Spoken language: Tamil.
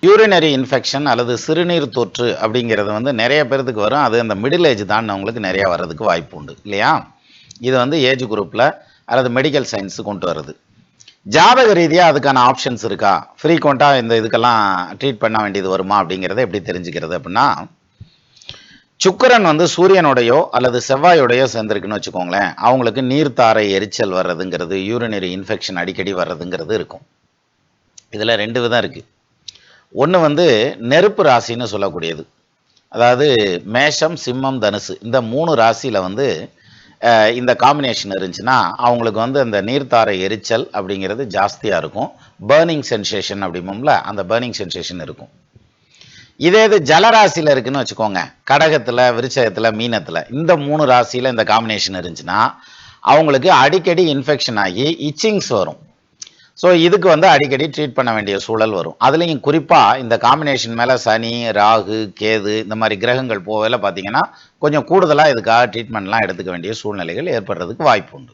யூரினரி இன்ஃபெக்ஷன் அல்லது சிறுநீர் தொற்று அப்படிங்கிறது வந்து நிறைய பேர்த்துக்கு வரும். அது அந்த மிடில் ஏஜ் தாண்டவங்களுக்கு நிறையா வர்றதுக்கு வாய்ப்பு உண்டு இல்லையா? இது வந்து ஏஜ் குரூப்பில் அல்லது மெடிக்கல் சயின்ஸு கொண்டு வருது. ஜாதக ரீதியாக அதுக்கான ஆப்ஷன்ஸ் இருக்கா, ஃப்ரீக்வெண்ட்டாக இந்த இதுக்கெல்லாம் ட்ரீட் பண்ண வேண்டியது வருமா அப்படிங்கிறத எப்படி தெரிஞ்சுக்கிறது அப்படின்னா, சுக்கிரன் வந்து சூரியனுடையோ அல்லது செவ்வாயோடையோ சேர்ந்துருக்குன்னு வச்சுக்கோங்களேன், அவங்களுக்கு நீர்த்தாரை எரிச்சல் வர்றதுங்கிறது, யூரினரி இன்ஃபெக்ஷன் அடிக்கடி வர்றதுங்கிறது இருக்கும். இதில் 2 விதம் இருக்குது. ஒன்று வந்து நெருப்பு ராசின்னு சொல்லக்கூடியது, அதாவது மேஷம், சிம்மம், தனுசு இந்த 3 ராசியில் வந்து இந்த காம்பினேஷன் இருந்துச்சுன்னா அவங்களுக்கு வந்து அந்த நீர்த்தாரை எரிச்சல் அப்படிங்கிறது ஜாஸ்தியாக இருக்கும். பேர்னிங் சென்சேஷன் அப்படிம்போம்ல, அந்த பேர்னிங் சென்சேஷன் இருக்கும். இதே இது ஜலராசியில் இருக்குன்னு வச்சுக்கோங்க, கடகத்தில், விருச்சகத்தில், மீனத்தில் இந்த 3 ராசியில் இந்த காம்பினேஷன் இருந்துச்சுன்னா அவங்களுக்கு அடிக்கடி இன்ஃபெக்ஷன் ஆகி இச்சிங்ஸ் வரும். ஸோ இதுக்கு வந்து அடிக்கடி ட்ரீட் பண்ண வேண்டிய சூழல் வரும். அதுலேயும் குறிப்பாக இந்த காம்பினேஷன் மேலே சனி, ராகு, கேது இந்த மாதிரி கிரகங்கள் போகல பார்த்தீங்கன்னா கொஞ்சம் கூடுதலாக இதுக்காக ட்ரீட்மெண்ட்லாம் எடுத்துக்க வேண்டிய சூழ்நிலைகள் ஏற்படுறதுக்கு வாய்ப்பு உண்டு.